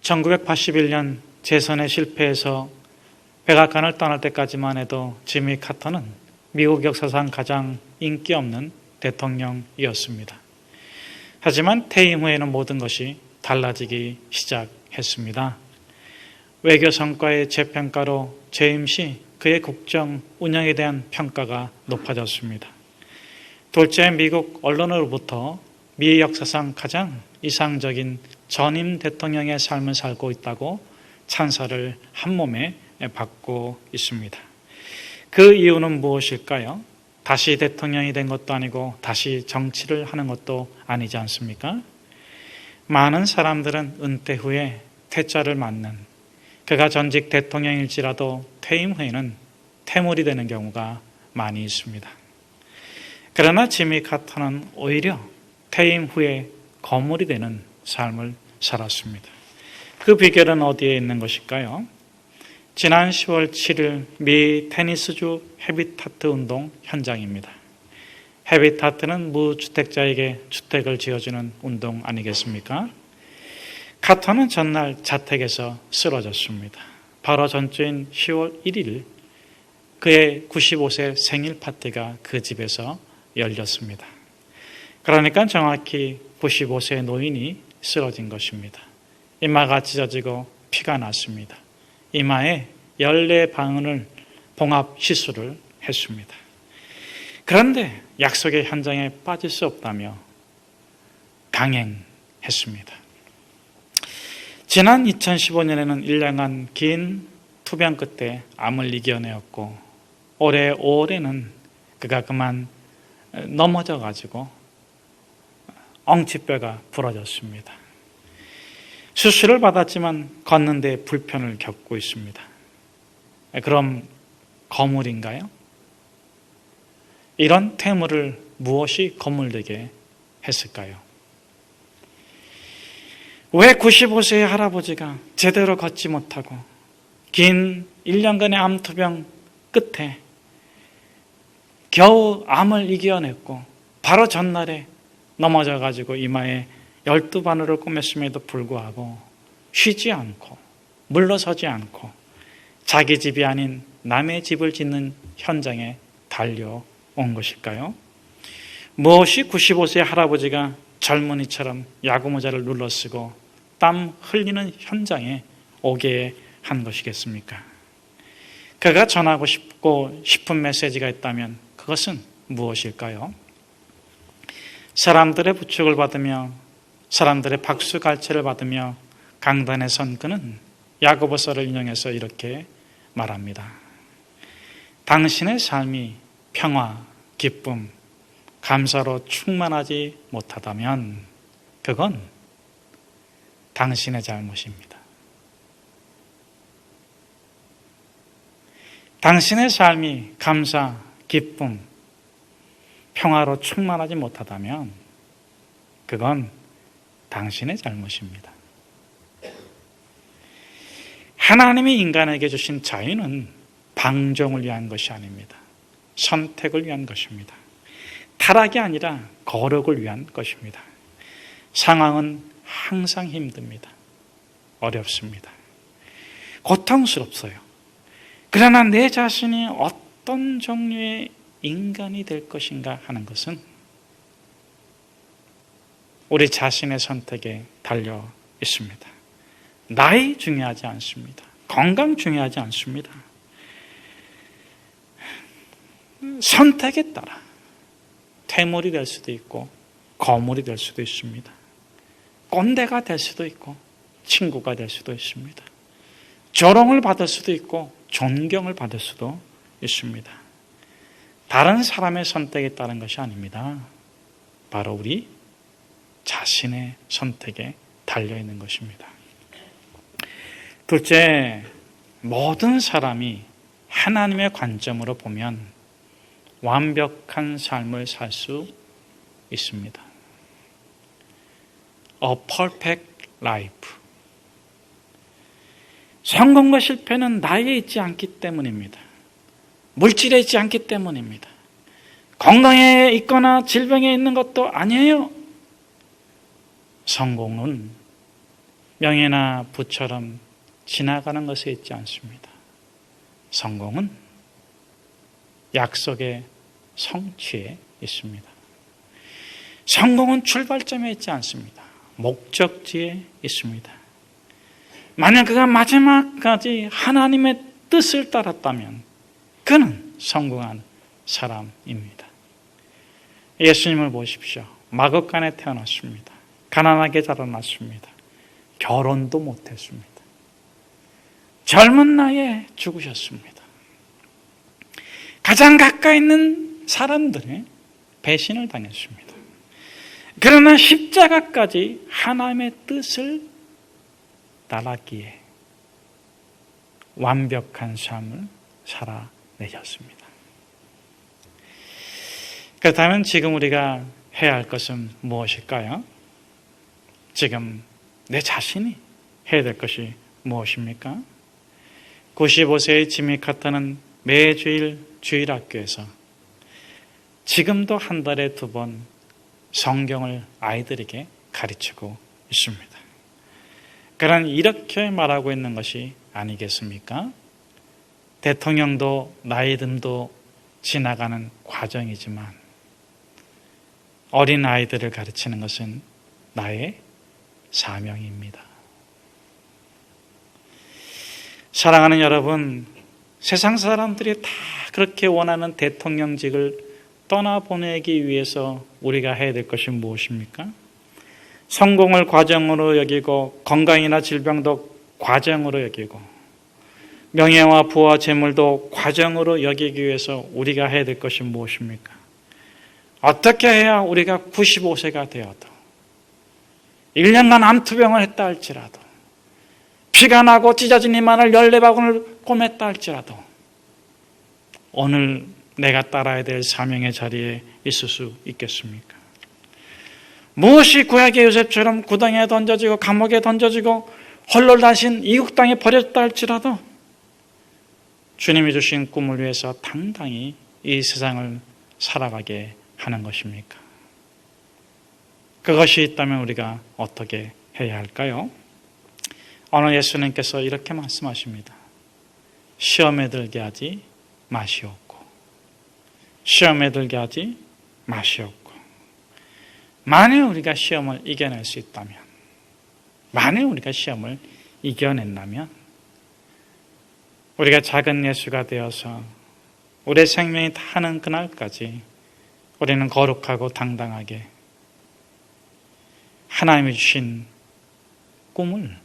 1981년 재선에 실패해서 백악관을 떠날 때까지만 해도 지미 카터는 미국 역사상 가장 인기 없는 대통령이었습니다. 하지만 퇴임 후에는 모든 것이 달라지기 시작했습니다. 외교 성과의 재평가로 재임 시 그의 국정 운영에 대한 평가가 높아졌습니다. 둘째, 미국 언론으로부터 미 역사상 가장 이상적인 전임 대통령의 삶을 살고 있다고 찬사를 한몸에 받고 있습니다. 그 이유는 무엇일까요? 다시 대통령이 된 것도 아니고 다시 정치를 하는 것도 아니지 않습니까? 많은 사람들은 은퇴 후에 퇴짜를 맞는, 그가 전직 대통령일지라도 퇴임 후에는 퇴물이 되는 경우가 많이 있습니다. 그러나 지미 카터는 오히려 퇴임 후에 거물이 되는 삶을 살았습니다. 그 비결은 어디에 있는 것일까요? 지난 10월 7일 미 테니스주 해비타트 운동 현장입니다. 해비타트는 무주택자에게 주택을 지어주는 운동 아니겠습니까? 카터는 전날 자택에서 쓰러졌습니다. 바로 전주인 10월 1일 그의 95세 생일 파티가 그 집에서 열렸습니다. 그러니까 정확히 95세 노인이 쓰러진 것입니다. 이마가 찢어지고 피가 났습니다. 이마에 14방울을 봉합 시술을 했습니다. 그런데 약속의 현장에 빠질 수 없다며 강행했습니다. 지난 2015년에는 1년간 긴 투병 끝에 암을 이겨내었고 올해 5월에는 그가 그만 넘어져가지고 엉치뼈가 부러졌습니다. 수술을 받았지만 걷는 데 불편을 겪고 있습니다. 그럼 거물인가요? 이런 퇴물을 무엇이 거물되게 했을까요? 왜 95세의 할아버지가 제대로 걷지 못하고 긴 1년간의 암투병 끝에 겨우 암을 이겨냈고 바로 전날에 넘어져가지고 이마에 12바늘을 꿰맸음에도 불구하고 쉬지 않고 물러서지 않고 자기 집이 아닌 남의 집을 짓는 현장에 달려온 것일까요? 무엇이 95세 할아버지가 젊은이처럼 야구모자를 눌러쓰고 땀 흘리는 현장에 오게 한 것이겠습니까? 그가 전하고 싶은 메시지가 있다면 그것은 무엇일까요? 사람들의 부축을 받으며 사람들의 박수갈채를 받으며 강단에 선 그는 야고보서를 인용해서 이렇게 말합니다. 당신의 삶이 평화, 기쁨, 감사로 충만하지 못하다면 그건 당신의 잘못입니다. 당신의 삶이 감사, 기쁨, 평화로 충만하지 못하다면 그건 당신의 잘못입니다. 하나님이 인간에게 주신 자유는 방종을 위한 것이 아닙니다. 선택을 위한 것입니다. 타락이 아니라 거룩을 위한 것입니다. 상황은 항상 힘듭니다. 어렵습니다. 고통스럽어요. 그러나 내 자신이 어떤 종류의 인간이 될 것인가 하는 것은 우리 자신의 선택에 달려 있습니다. 나이 중요하지 않습니다. 건강 중요하지 않습니다. 선택에 따라 퇴물이 될 수도 있고 거물이 될 수도 있습니다. 꼰대가 될 수도 있고 친구가 될 수도 있습니다. 조롱을 받을 수도 있고 존경을 받을 수도 있습니다. 다른 사람의 선택에 따른 것이 아닙니다. 바로 우리 자신의 선택에 달려있는 것입니다. 둘째, 모든 사람이 하나님의 관점으로 보면 완벽한 삶을 살 수 있습니다. A perfect life. 성공과 실패는 나이에 있지 않기 때문입니다. 물질에 있지 않기 때문입니다. 건강에 있거나 질병에 있는 것도 아니에요. 성공은 명예나 부처럼 지나가는 것에 있지 않습니다. 성공은 약속의 성취에 있습니다. 성공은 출발점에 있지 않습니다. 목적지에 있습니다. 만약 그가 마지막까지 하나님의 뜻을 따랐다면 그는 성공한 사람입니다. 예수님을 보십시오. 마구간에 태어났습니다. 가난하게 자라났습니다. 결혼도 못했습니다. 젊은 나이에 죽으셨습니다. 가장 가까이 있는 사람들의 배신을 당했습니다. 그러나 십자가까지 하나님의 뜻을 따랐기에 완벽한 삶을 살아내셨습니다. 그렇다면 지금 우리가 해야 할 것은 무엇일까요? 지금 내 자신이 해야 될 것이 무엇입니까? 95세의 지미 카터는 매주일 주일학교에서 지금도 한 달에 2번 성경을 아이들에게 가르치고 있습니다. 그러나 이렇게 말하고 있는 것이 아니겠습니까? 대통령도 나이듦도 지나가는 과정이지만 어린 아이들을 가르치는 것은 나의 사명입니다. 사랑하는 여러분, 세상 사람들이 다 그렇게 원하는 대통령직을 떠나보내기 위해서 우리가 해야 될 것이 무엇입니까? 성공을 과정으로 여기고 건강이나 질병도 과정으로 여기고 명예와 부와 재물도 과정으로 여기기 위해서 우리가 해야 될 것이 무엇입니까? 어떻게 해야 우리가 95세가 되어도 1년간 암투병을 했다 할지라도 피가 나고 찢어진 이마를 14바구니를 꼬맸다 할지라도 오늘 내가 따라야 될 사명의 자리에 있을 수 있겠습니까? 무엇이 구약의 요셉처럼 구덩이에 던져지고 감옥에 던져지고 홀로 다신 이국 땅에 버렸다 할지라도 주님이 주신 꿈을 위해서 당당히 이 세상을 살아가게 하는 것입니까? 그것이 있다면 우리가 어떻게 해야 할까요? 오늘 예수님께서 이렇게 말씀하십니다. 시험에 들게 하지 마시옵고 시험에 들게 하지 마시옵고 만일 우리가 시험을 이겨낼 수 있다면 만일 우리가 시험을 이겨낸다면 우리가 작은 예수가 되어서 우리의 생명이 다하는 그날까지 우리는 거룩하고 당당하게 하나님이 주신 꿈을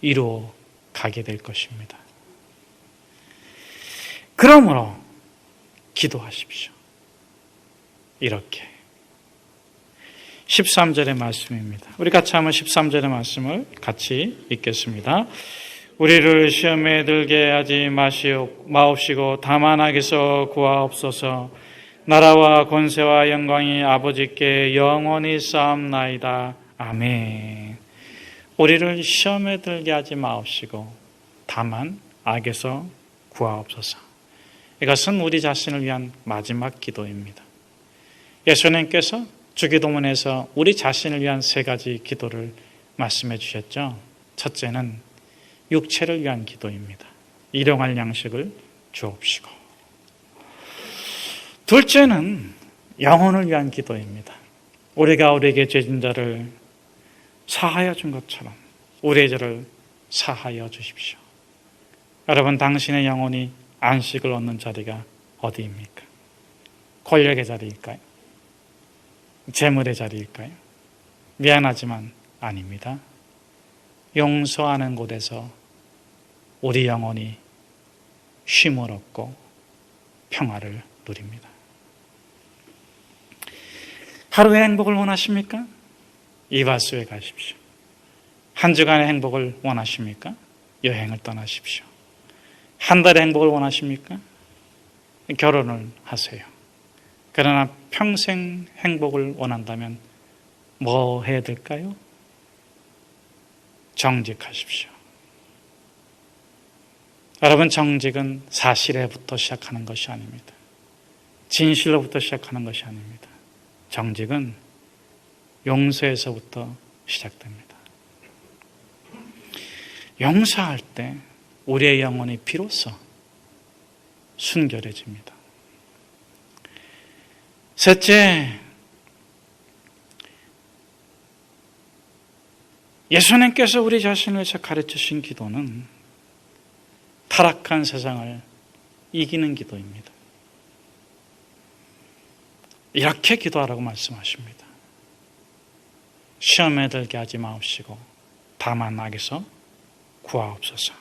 이루어 가게 될 것입니다. 그러므로 기도하십시오. 이렇게 13절의 말씀입니다. 우리 같이 한번 13절의 말씀을 같이 읽겠습니다. 우리를 시험에 들게 하지 마옵시고 다만 악에서 구하옵소서. 나라와 권세와 영광이 아버지께 영원히 쌓옵나이다. 아멘. 우리를 시험에 들게 하지 마옵시고 다만 악에서 구하옵소서. 이것은 우리 자신을 위한 마지막 기도입니다. 예수님께서 주기도문에서 우리 자신을 위한 3가지 기도를 말씀해 주셨죠. 첫째는 육체를 위한 기도입니다. 일용할 양식을 주옵시고. 둘째는 영혼을 위한 기도입니다. 우리가 우리에게 죄진 자를 사하여 준 것처럼 우리의 죄를 사하여 주십시오. 여러분, 당신의 영혼이 안식을 얻는 자리가 어디입니까? 권력의 자리일까요? 재물의 자리일까요? 미안하지만 아닙니다. 용서하는 곳에서 우리 영혼이 쉼을 얻고 평화를 누립니다. 하루의 행복을 원하십니까? 이발소에 가십시오. 한 주간의 행복을 원하십니까? 여행을 떠나십시오. 한 달의 행복을 원하십니까? 결혼을 하세요. 그러나 평생 행복을 원한다면 뭐 해야 될까요? 정직하십시오. 여러분, 정직은 사실에부터 시작하는 것이 아닙니다. 진실로부터 시작하는 것이 아닙니다. 정직은 용서에서부터 시작됩니다. 용서할 때 우리의 영혼이 비로소 순결해집니다. 셋째, 예수님께서 우리 자신을 위해서 가르치신 기도는 타락한 세상을 이기는 기도입니다. 이렇게 기도하라고 말씀하십니다. 시험에 들게 하지 마옵시고 다만 악에서 구하옵소서.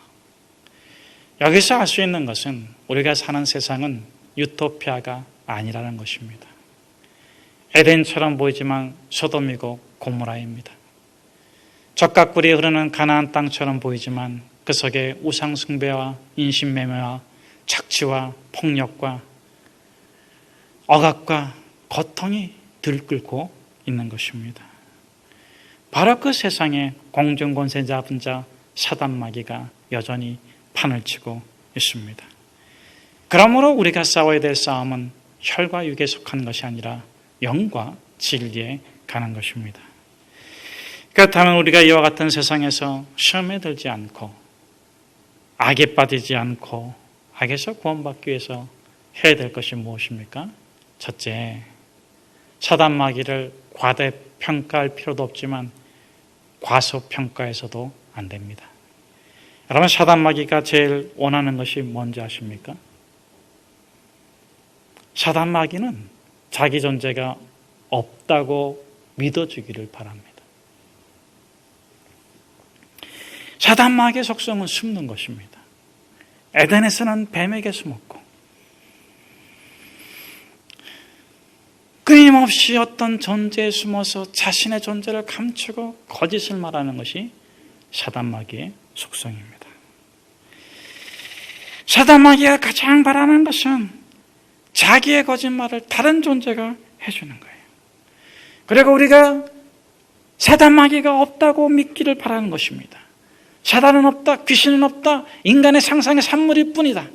여기서 알 수 있는 것은 우리가 사는 세상은 유토피아가 아니라는 것입니다. 에덴처럼 보이지만 소돔이고 고모라입니다. 적과 꿀이 흐르는 가나안 땅처럼 보이지만 그 속에 우상 숭배와 인신매매와 착취와 폭력과 억압과 고통이 들끓고 있는 것입니다. 바로 그 세상에 공중권세 잡은 자 사단마귀가 여전히 판을 치고 있습니다. 그러므로 우리가 싸워야 될 싸움은 혈과 육에 속한 것이 아니라 영과 진리에 가는 것입니다. 그렇다면 우리가 이와 같은 세상에서 시험에 들지 않고 악에 빠지지 않고 악에서 구원받기 위해서 해야 될 것이 무엇입니까? 첫째, 사단마귀를 과대평가할 필요도 없지만 과소평가해서도 안 됩니다. 여러분, 사단마귀가 제일 원하는 것이 뭔지 아십니까? 사단마귀는 자기 존재가 없다고 믿어주기를 바랍니다. 사단마귀의 속성은 숨는 것입니다. 에덴에서는 뱀에게 숨었고 끊임없이 어떤 존재에 숨어서 자신의 존재를 감추고 거짓을 말하는 것이 사단마귀의 속성입니다. 사단마귀가 가장 바라는 것은 자기의 거짓말을 다른 존재가 해주는 거예요. 그리고 우리가 사단마귀가 없다고 믿기를 바라는 것입니다. 사단은 없다, 귀신은 없다, 인간의 상상의 산물일 뿐이다,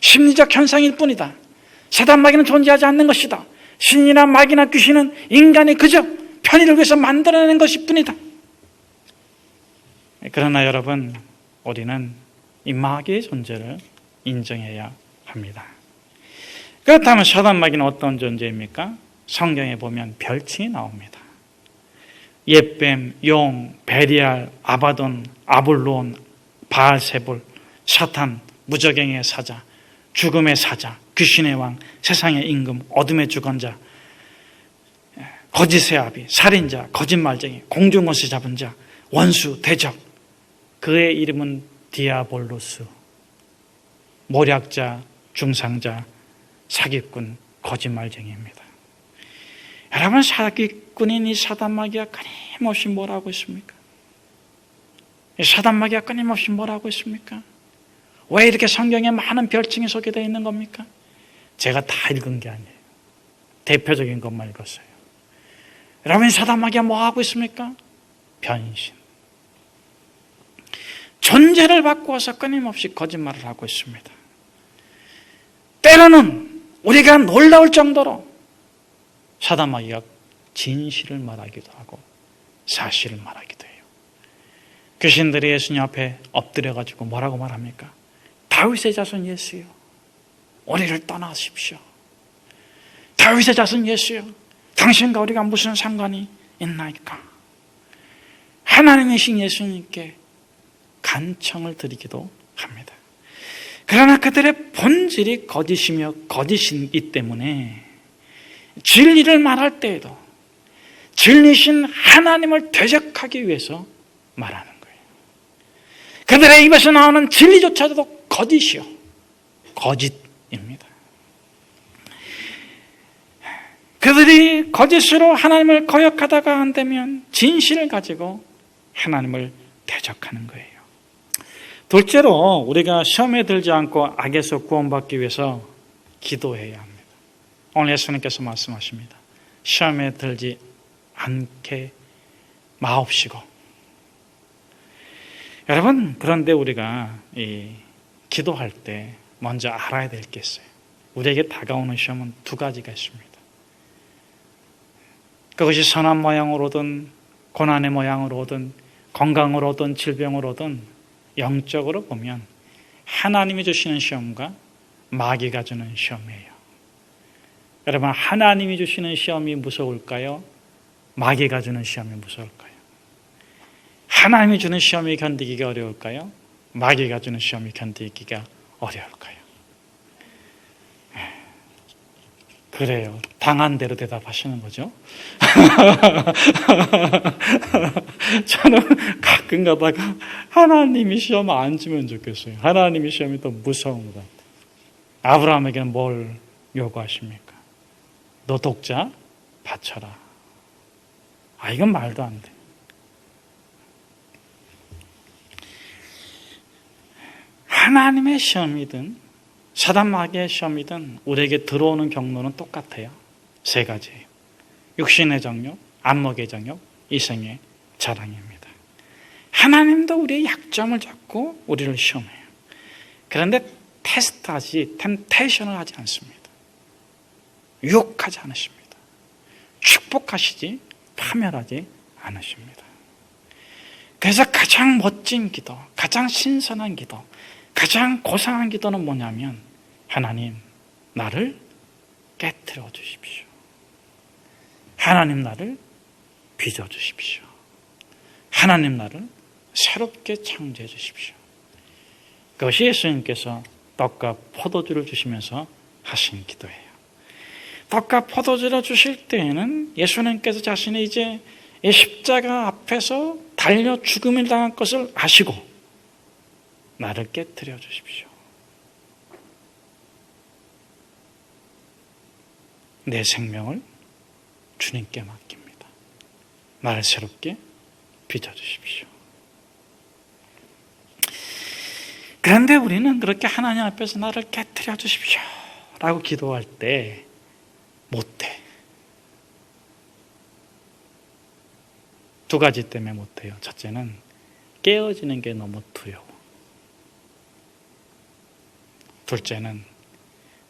심리적 현상일 뿐이다, 사단마귀는 존재하지 않는 것이다, 신이나 마귀나 귀신은 인간이 그저 편의를 위해서 만들어내는 것일 뿐이다. 그러나 여러분, 우리는 이 마귀의 존재를 인정해야 합니다. 그렇다면 사단마귀는 어떤 존재입니까? 성경에 보면 별칭이 나옵니다. 옛뱀, 용, 베리알, 아바돈, 아볼론, 바알세불, 사탄, 무저갱의 사자, 죽음의 사자, 귀신의 왕, 세상의 임금, 어둠의 주권자, 거짓의 아비, 살인자, 거짓말쟁이, 공중권세 잡은 자, 원수, 대적. 그의 이름은 디아볼로스, 모략자, 중상자, 사기꾼, 거짓말쟁이입니다. 여러분, 사기꾼인 이 사단마귀가 끊임없이 뭐라고 있습니까? 이 사단마귀가 끊임없이 뭐라고 있습니까? 왜 이렇게 성경에 많은 별칭이 소개되어 있는 겁니까? 제가 다 읽은 게 아니에요. 대표적인 것만 읽었어요. 여러분, 사단마귀가 뭐 하고 있습니까? 변신. 존재를 바꾸어서 끊임없이 거짓말을 하고 있습니다. 때로는 우리가 놀라울 정도로 사단마귀가 진실을 말하기도 하고 사실을 말하기도 해요. 귀신들이 예수님 앞에 엎드려가지고 뭐라고 말합니까? 다윗의 자손 예수여, 우리를 떠나십시오. 다윗의 자손 예수여, 당신과 우리가 무슨 상관이 있나이까? 하나님이신 예수님께 간청을 드리기도 합니다. 그러나 그들의 본질이 거짓이며 거짓이기 때문에 진리를 말할 때에도 진리신 하나님을 대적하기 위해서 말하는 거예요. 그들의 입에서 나오는 진리조차도 거짓이요, 거짓입니다. 그들이 거짓으로 하나님을 거역하다가 안 되면 진실을 가지고 하나님을 대적하는 거예요. 둘째로, 우리가 시험에 들지 않고 악에서 구원받기 위해서 기도해야 합니다. 오늘 예수님께서 말씀하십니다. 시험에 들지 않게 마옵시고. 여러분, 그런데 우리가 기도할 때 먼저 알아야 될 게 있어요. 우리에게 다가오는 시험은 두 가지가 있습니다. 그것이 선한 모양으로 오든 고난의 모양으로 오든 건강으로 오든 질병으로 오든 영적으로 보면 하나님이 주시는 시험과 마귀가 주는 시험이에요. 여러분, 하나님이 주시는 시험이 무서울까요? 마귀가 주는 시험이 무서울까요? 하나님이 주는 시험이 견디기가 어려울까요? 마귀가 주는 시험이 견디기가 어려울까요? 그래요. 당한 대로 대답하시는 거죠. 저는 가끔 가다가 하나님이 시험 안 주면 좋겠어요. 하나님이 시험이 더 무서운 것 같아요. 아브라함에게는 뭘 요구하십니까? 너 독자 바쳐라. 이건 말도 안 돼. 하나님의 시험이든 사단 마귀의 시험이든 우리에게 들어오는 경로는 똑같아요. 세 가지예요. 육신의 정욕, 안목의 정욕, 이생의 자랑입니다. 하나님도 우리의 약점을 잡고 우리를 시험해요. 그런데 테스트하지, 템테이션을 하지 않습니다. 유혹하지 않으십니다. 축복하시지, 파멸하지 않으십니다. 그래서 가장 멋진 기도, 가장 신선한 기도, 가장 고상한 기도는 뭐냐면 하나님, 나를 깨트려 주십시오. 하나님, 나를 빚어 주십시오. 하나님, 나를 새롭게 창조해 주십시오. 그것이 예수님께서 떡과 포도주를 주시면서 하신 기도예요. 떡과 포도주를 주실 때에는 예수님께서 자신이 이제 이 십자가 앞에서 달려 죽음을 당할 것을 아시고 나를 깨트려 주십시오. 내 생명을 주님께 맡깁니다. 나를 새롭게 빚어 주십시오. 그런데 우리는 그렇게 하나님 앞에서 나를 깨트려 주십시오 라고 기도할 때 못해. 두 가지 때문에 못해요. 첫째는 깨어지는 게 너무 두려워. 둘째는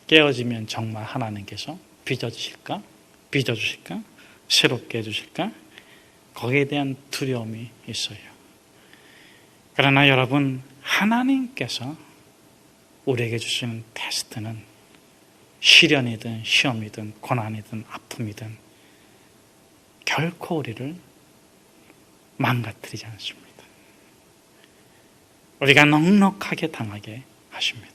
깨어지면 정말 하나님께서 빚어주실까? 빚어주실까? 새롭게 해주실까? 거기에 대한 두려움이 있어요. 그러나 여러분, 하나님께서 우리에게 주시는 테스트는 시련이든 시험이든 고난이든 아픔이든 결코 우리를 망가뜨리지 않습니다. 우리가 넉넉하게 당하게 하십니다.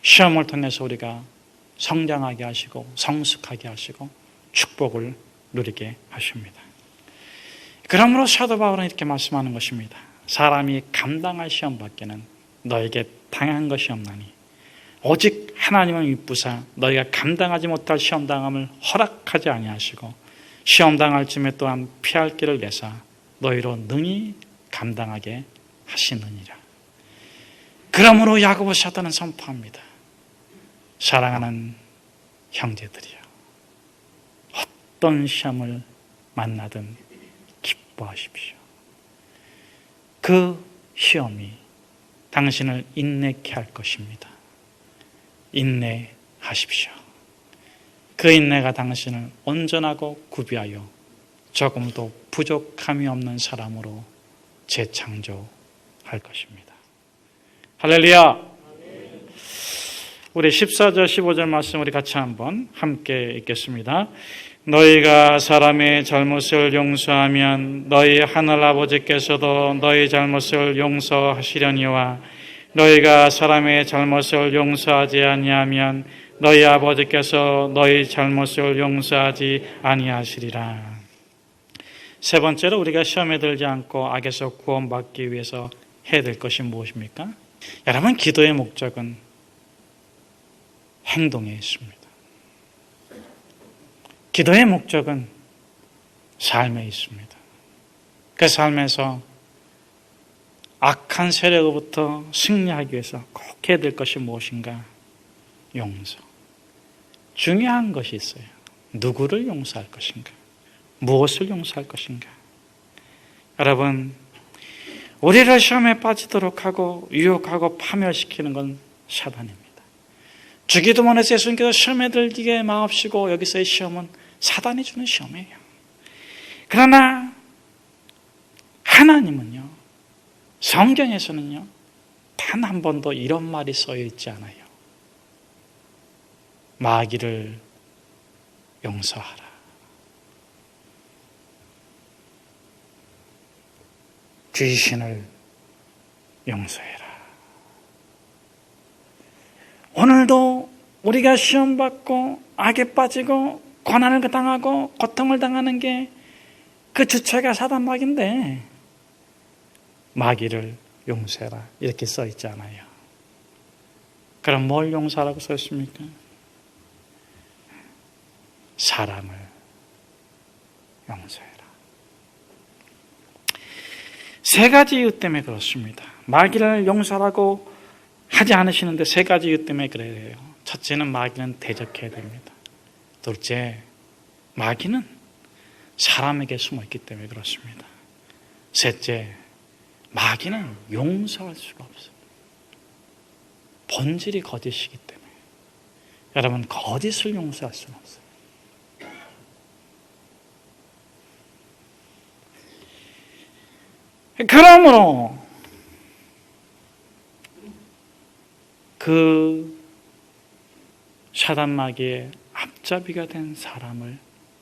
시험을 통해서 우리가 성장하게 하시고 성숙하게 하시고 축복을 누리게 하십니다. 그러므로 사도 바울은 이렇게 말씀하는 것입니다. 사람이 감당할 시험밖에는 너에게 당한 것이 없나니 오직 하나님은 미쁘사 너희가 감당하지 못할 시험당함을 허락하지 아니하시고 시험당할 쯤에 또한 피할 길을 내사 너희로 능히 감당하게 하시느니라. 그러므로 야고보 사도는 선포합니다. 사랑하는 형제들이여, 어떤 시험을 만나든 기뻐하십시오. 그 시험이 당신을 인내케 할 것입니다. 인내하십시오. 그 인내가 당신을 온전하고 구비하여 조금도 부족함이 없는 사람으로 재창조할 것입니다. 할렐루야! 우리 14절 15절 말씀 우리 같이 한번 함께 읽겠습니다. 너희가 사람의 잘못을 용서하면 너희 하늘아버지께서도 너희 잘못을 용서하시려니와 너희가 사람의 잘못을 용서하지 아니하면 너희 아버지께서 너희 잘못을 용서하지 아니하시리라. 세 번째로 우리가 시험에 들지 않고 악에서 구원받기 위해서 해야 될 것이 무엇입니까? 여러분, 기도의 목적은 행동에 있습니다. 기도의 목적은 삶에 있습니다. 그 삶에서 악한 세력으로부터 승리하기 위해서 꼭 해야 될 것이 무엇인가? 용서. 중요한 것이 있어요. 누구를 용서할 것인가? 무엇을 용서할 것인가? 여러분, 우리를 시험에 빠지도록 하고 유혹하고 파멸시키는 건 사단입니다. 주기도문에서 예수님께서 시험에 들게 마옵시고 여기서의 시험은 사단이 주는 시험이에요. 그러나 하나님은요, 성경에서는요, 단 한 번도 이런 말이 써 있지 않아요. 마귀를 용서하라. 귀신을 용서해라. 오늘도 우리가 시험받고 악에 빠지고 고난을 당하고 고통을 당하는 게 그 주체가 사단 마귀인데 마귀를 용서해라 이렇게 써 있지 않아요. 그럼 뭘 용서하라고 써 있습니까? 사람을 용서해라. 세 가지 이유 때문에 그렇습니다. 마귀를 용서하라고 하지 않으시는데 세 가지 이유 때문에 그래요. 첫째는 마귀는 대적해야 됩니다. 둘째, 마귀는 사람에게 숨어있기 때문에 그렇습니다. 셋째, 마귀는 용서할 수가 없어요. 본질이 거짓이기 때문에. 여러분, 거짓을 용서할 수는 없어요. 그러므로 그 사단 마귀의 앞잡이가 된 사람을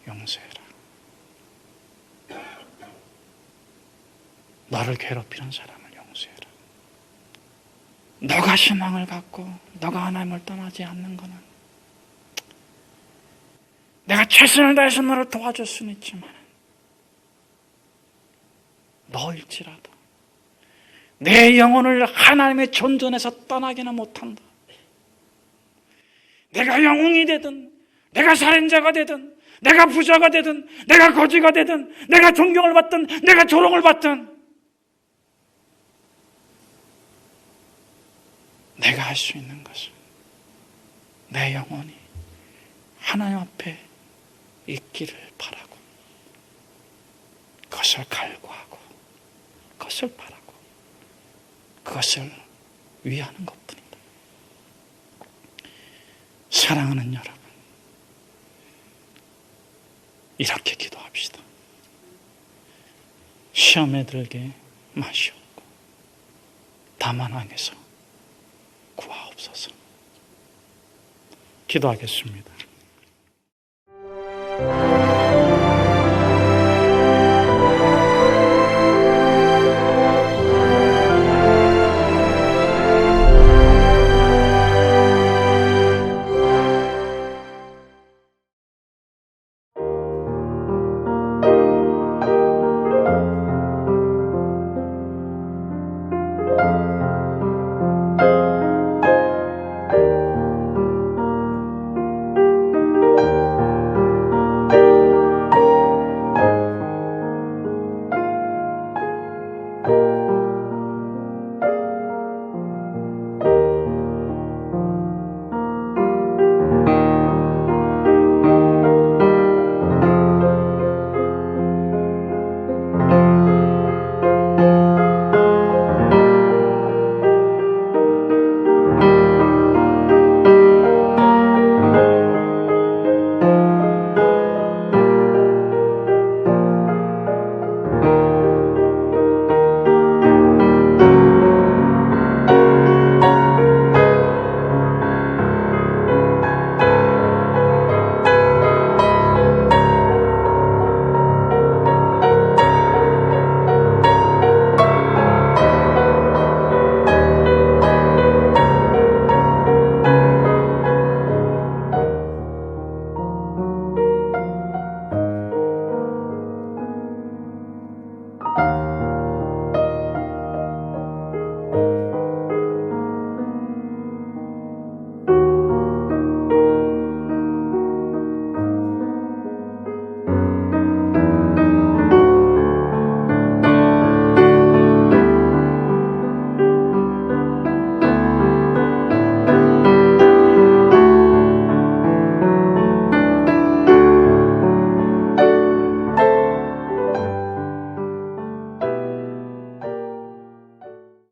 용서해라. 너를 괴롭히는 사람을 용서해라. 너가 신앙을 갖고 너가 하나님을 떠나지 않는 것은 내가 최선을 다해서 너를 도와줄 수는 있지만 너일지라도 내 영혼을 하나님의 존전에서 떠나기는 못한다. 내가 영웅이 되든 내가 살인자가 되든 내가 부자가 되든 내가 거지가 되든 내가 존경을 받든 내가 조롱을 받든 내가 할 수 있는 것은 내 영혼이 하나님 앞에 있기를 바라고 그것을 갈구하고 그것을 바라고 그것을 위하는 것뿐이다. 사랑하는 여러분, 이렇게 기도합시다. 시험에 들게 마시옵고 다만 안에서 구하옵소서. 기도하겠습니다.